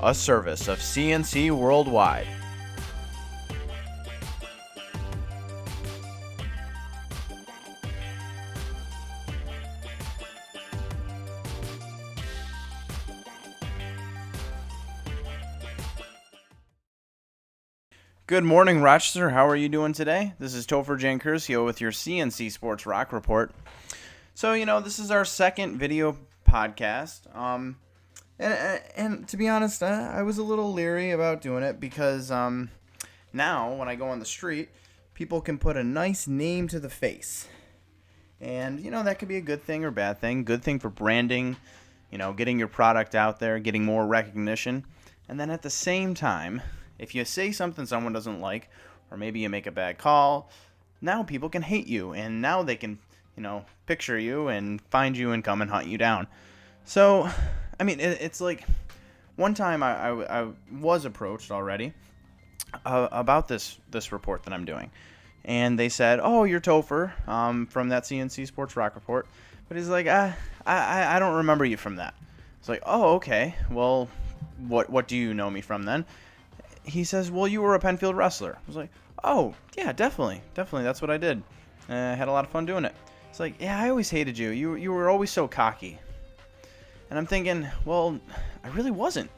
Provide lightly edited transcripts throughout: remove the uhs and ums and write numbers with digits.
a service of CNC Worldwide. Good morning, Rochester. How are you doing today? This is Topher Jancursio with your CNC SportsROC report. So, this is our second video podcast. And to be honest, I was a little leery about doing it because now when I go on the street, people can put a nice name to the face. And, that could be a good thing or bad thing. Good thing for branding, getting your product out there, getting more recognition. And then at the same time, if you say something someone doesn't like, or maybe you make a bad call, now people can hate you, and now they can, picture you and find you and come and hunt you down. So, it's like one time I was approached already about this report that I'm doing, and they said, "Oh, you're Topher from that CNC SportsROC report," but he's like, I don't remember you from that." It's like, "Oh, okay. Well, what do you know me from then?" He says, "Well, you were a Penfield wrestler." I was like, "Oh, yeah, definitely. That's what I did. I had a lot of fun doing it." It's like, "Yeah, I always hated you. You were always so cocky." And I'm thinking, well, I really wasn't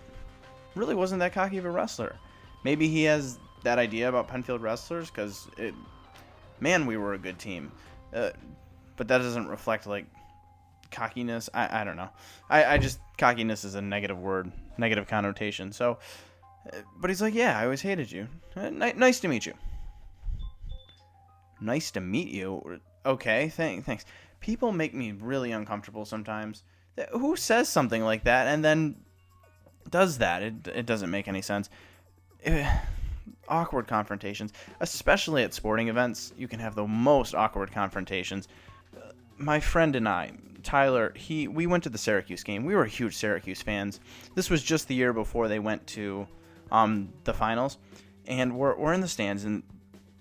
that cocky of a wrestler. Maybe he has that idea about Penfield wrestlers because, we were a good team. But that doesn't reflect, cockiness. I don't know. I just, cockiness is a negative word, negative connotation. So, but he's like, "Yeah, I always hated you. Nice to meet you." Nice to meet you? Okay, thanks. People make me really uncomfortable sometimes. Who says something like that and then does that? It doesn't make any sense. Awkward confrontations, especially at sporting events. You can have the most awkward confrontations. My friend and I, Tyler, we went to the Syracuse game. We were huge Syracuse fans. This was just the year before they went to the finals, and we're in the stands, and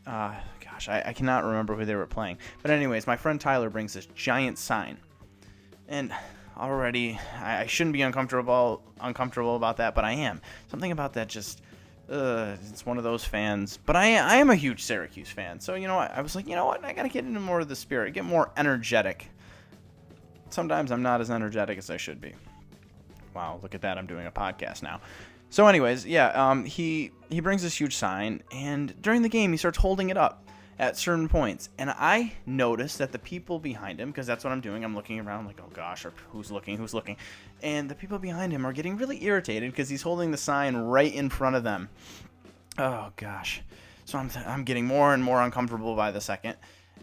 I cannot remember who they were playing. But anyways, my friend Tyler brings this giant sign, and already I shouldn't be uncomfortable about that, but I am. Something about that just it's one of those fans. But I am a huge Syracuse fan, so I was like, I gotta get into more of the spirit, get more energetic. Sometimes I'm not as energetic as I should be. Wow, look at that! I'm doing a podcast now. So anyways, he brings this huge sign, and during the game, he starts holding it up at certain points. And I noticed that the people behind him, because that's what I'm doing, I'm looking around like, oh gosh, who's looking? And the people behind him are getting really irritated because he's holding the sign right in front of them. Oh gosh. So I'm getting more and more uncomfortable by the second,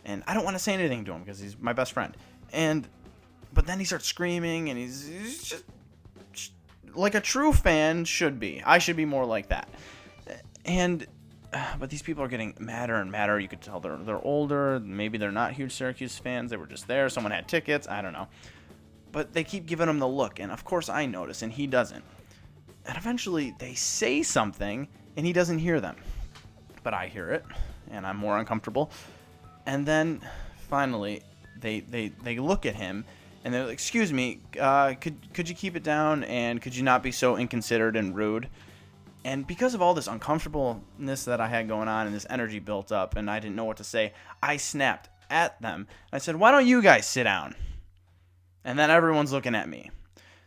and I don't want to say anything to him because he's my best friend. But then he starts screaming, and he's just like a true fan should be. I should be more like that. But these people are getting madder and madder. You could tell they're older. Maybe they're not huge Syracuse fans. They were just there. Someone had tickets. I don't know. But they keep giving him the look, and of course I notice, and he doesn't. And eventually they say something, and he doesn't hear them. But I hear it, and I'm more uncomfortable. And then finally they look at him, and they're like, "Excuse me, could you keep it down, and could you not be so inconsiderate and rude?" And because of all this uncomfortableness that I had going on and this energy built up and I didn't know what to say, I snapped at them. I said, "Why don't you guys sit down?" And then everyone's looking at me.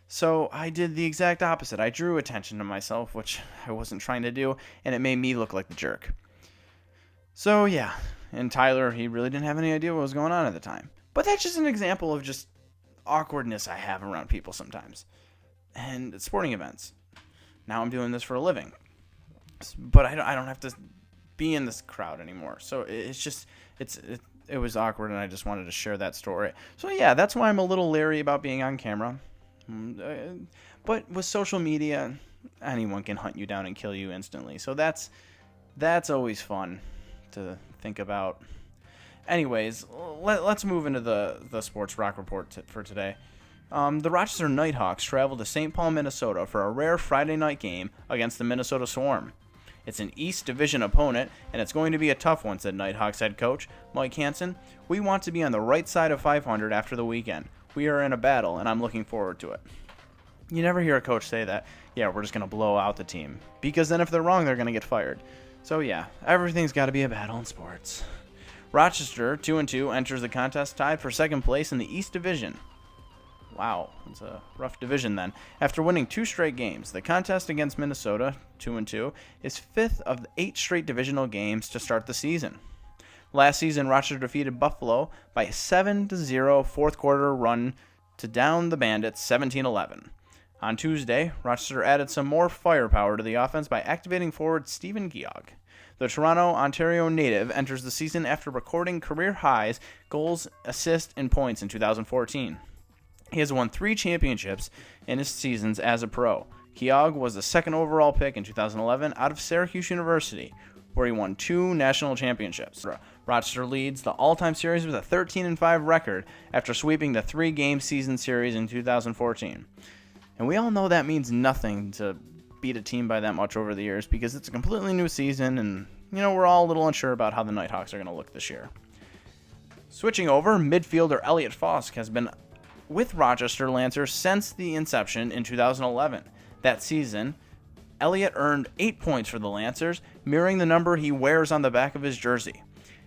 So I did the exact opposite. I drew attention to myself, which I wasn't trying to do, and it made me look like the jerk. So yeah, and Tyler, he really didn't have any idea what was going on at the time. But that's just an example of just awkwardness I have around people sometimes. And at sporting events. Now I'm doing this for a living. But I don't have to be in this crowd anymore. So it was awkward, and I just wanted to share that story. So yeah, that's why I'm a little leery about being on camera. But with social media, anyone can hunt you down and kill you instantly. So that's always fun to think about. Anyways, let's move into the SportsROC report for today. The Rochester Knighthawks traveled to St. Paul, Minnesota for a rare Friday night game against the Minnesota Swarm. It's an East Division opponent, and it's going to be a tough one, said Knighthawks head coach Mike Hansen. "We want to be on the right side of 500 after the weekend. We are in a battle, and I'm looking forward to it." You never hear a coach say that, yeah, we're just going to blow out the team. Because then if they're wrong, they're going to get fired. So yeah, everything's got to be a battle in sports. Rochester, 2-2, enters the contest tied for second place in the East Division. Wow, it's a rough division then. After winning 2 straight games, the contest against Minnesota, 2-2, is 5th of the 8 straight divisional games to start the season. Last season, Rochester defeated Buffalo by a 7-0 fourth quarter run to down the Bandits 17-11. On Tuesday, Rochester added some more firepower to the offense by activating forward Stephen Geog. The Toronto, Ontario native enters the season after recording career highs, goals, assists, and points in 2014. He has won 3 championships in his seasons as a pro. Geog was the 2nd overall pick in 2011 out of Syracuse University, where he won 2 national championships. Rochester leads the all-time series with a 13-5 record after sweeping the 3-game season series in 2014. And we all know that means nothing to beat a team by that much over the years because it's a completely new season and, we're all a little unsure about how the Knighthawks are going to look this year. Switching over, midfielder Elliot Fosk has been with Rochester Lancers since the inception in 2011. That season, Elliott earned 8 points for the Lancers, mirroring the number he wears on the back of his jersey.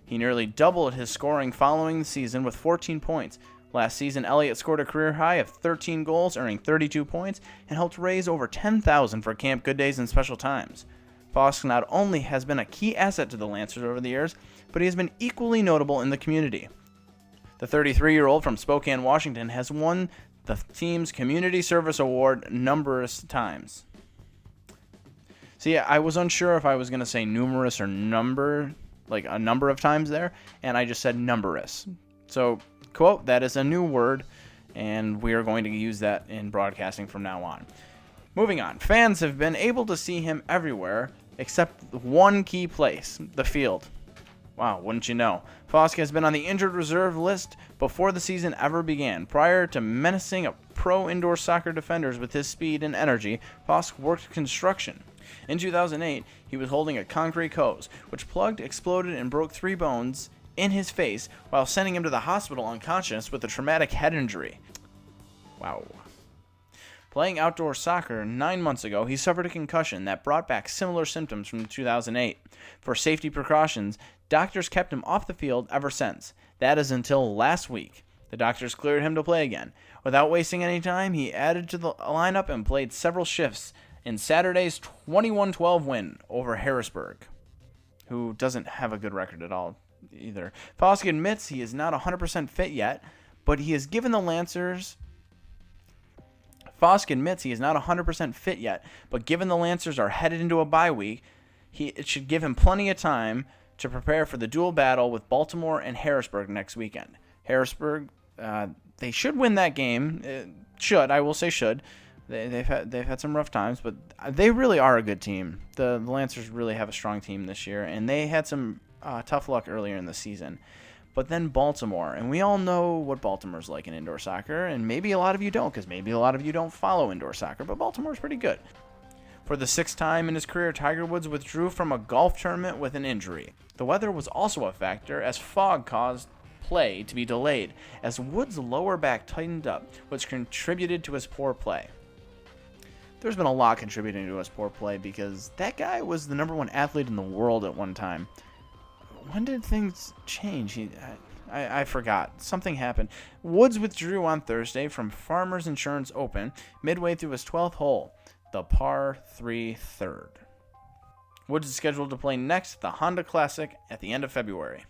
He nearly doubled his scoring following the season with 14 points. Last season, Elliott scored a career high of 13 goals, earning 32 points, and helped raise over $10,000 for Camp Good Days and Special Times. Fosk not only has been a key asset to the Lancers over the years, but he has been equally notable in the community. The 33-year-old from Spokane, Washington, has won the team's Community Service Award numerous times. See, I was unsure if I was going to say numerous or number, like a number of times there, and I just said numberous. So, quote, that is a new word, and we are going to use that in broadcasting from now on. Moving on, fans have been able to see him everywhere except one key place, the field. Wow, wouldn't you know? Fosk has been on the injured reserve list before the season ever began. Prior to menacing pro indoor soccer defenders with his speed and energy, Fosk worked construction. In 2008, he was holding a concrete hose, which plugged, exploded, and broke 3 bones in his face while sending him to the hospital unconscious with a traumatic head injury. Wow. Playing outdoor soccer 9 months ago, he suffered a concussion that brought back similar symptoms from 2008. For safety precautions, doctors kept him off the field ever since. That is until last week. The doctors cleared him to play again. Without wasting any time, he added to the lineup and played several shifts in Saturday's 21-12 win over Harrisburg, who doesn't have a good record at all either. Fosk admits he is not 100% fit yet, but he has given the Lancers... Fosk admits he is not 100% fit yet, but given the Lancers are headed into a bye week, it should give him plenty of time to prepare for the dual battle with Baltimore and Harrisburg next weekend. Harrisburg, they should win that game. I will say should. They've had some rough times, but they really are a good team. The Lancers really have a strong team this year, and they had some tough luck earlier in the season. But then Baltimore, and we all know what Baltimore's like in indoor soccer, and maybe a lot of you don't, because maybe a lot of you don't follow indoor soccer, but Baltimore's pretty good. For the 6th time in his career, Tiger Woods withdrew from a golf tournament with an injury. The weather was also a factor, as fog caused play to be delayed, as Woods' lower back tightened up, which contributed to his poor play. There's been a lot contributing to his poor play, because that guy was the #1 athlete in the world at one time. When did things change? I forgot. Something happened. Woods withdrew on Thursday from Farmers Insurance Open midway through his 12th hole, the par 3 third. Woods is scheduled to play next at the Honda Classic at the end of February.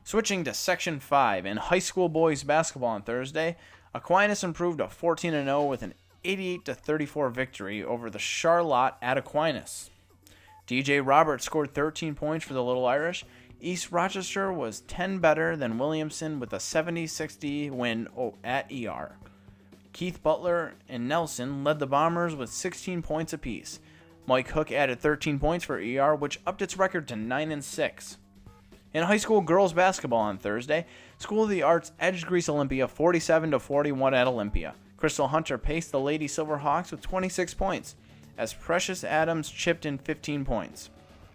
Switching to Section 5 in high school boys basketball on Thursday, Aquinas improved to 14-0 with an 88-34 victory over the Charlotte at Aquinas. DJ Roberts scored 13 points for the Little Irish. East Rochester was 10 better than Williamson with a 70-60 win at ER. Keith Butler and Nelson led the Bombers with 16 points apiece. Mike Hook added 13 points for ER, which upped its record to 9-6. In high school girls basketball on Thursday, School of the Arts edged Greece Olympia 47-41 at Olympia. Crystal Hunter paced the Lady Silverhawks with 26 points, as Precious Adams chipped in 15 points.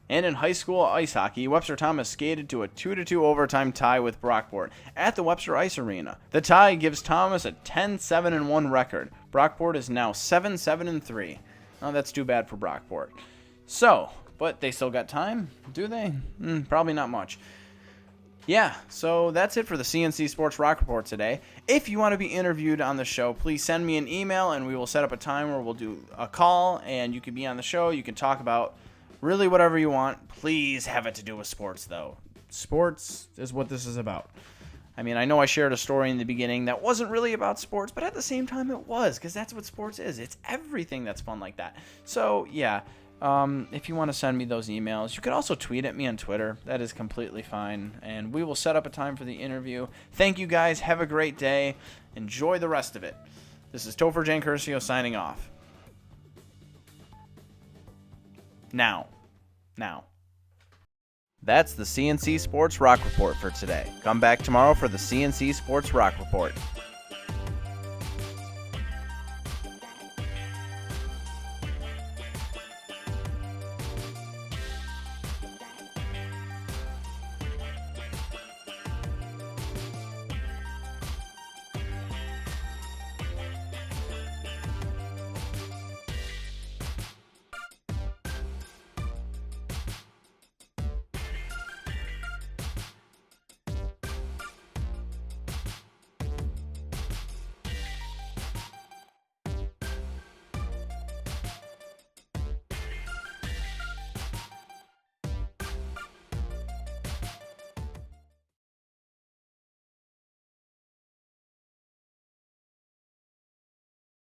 And in high school ice hockey, Webster Thomas skated to a 2-2 overtime tie with Brockport at the Webster Ice Arena. The tie gives Thomas a 10-7-1 record. Brockport is now 7-7-3. Oh, that's too bad for Brockport. So, but they still got time, do they? Probably not much. Yeah, so that's it for the CNC Sports Rock Report today. If you want to be interviewed on the show, please send me an email and we will set up a time where we'll do a call and you can be on the show. You can talk about really whatever you want. Please have it to do with sports, though. Sports is what this is about. I mean, I know I shared a story in the beginning that wasn't really about sports, but at the same time it was, because that's what sports is. It's everything that's fun like that. So, yeah. If you want to send me those emails, you could also tweet at me on Twitter. That is completely fine. And we will set up a time for the interview. Thank you guys. Have a great day. Enjoy the rest of it. This is Topher Jancursio signing off. Now. That's the CNC Sports Rock Report for today. Come back tomorrow for the CNC Sports Rock Report.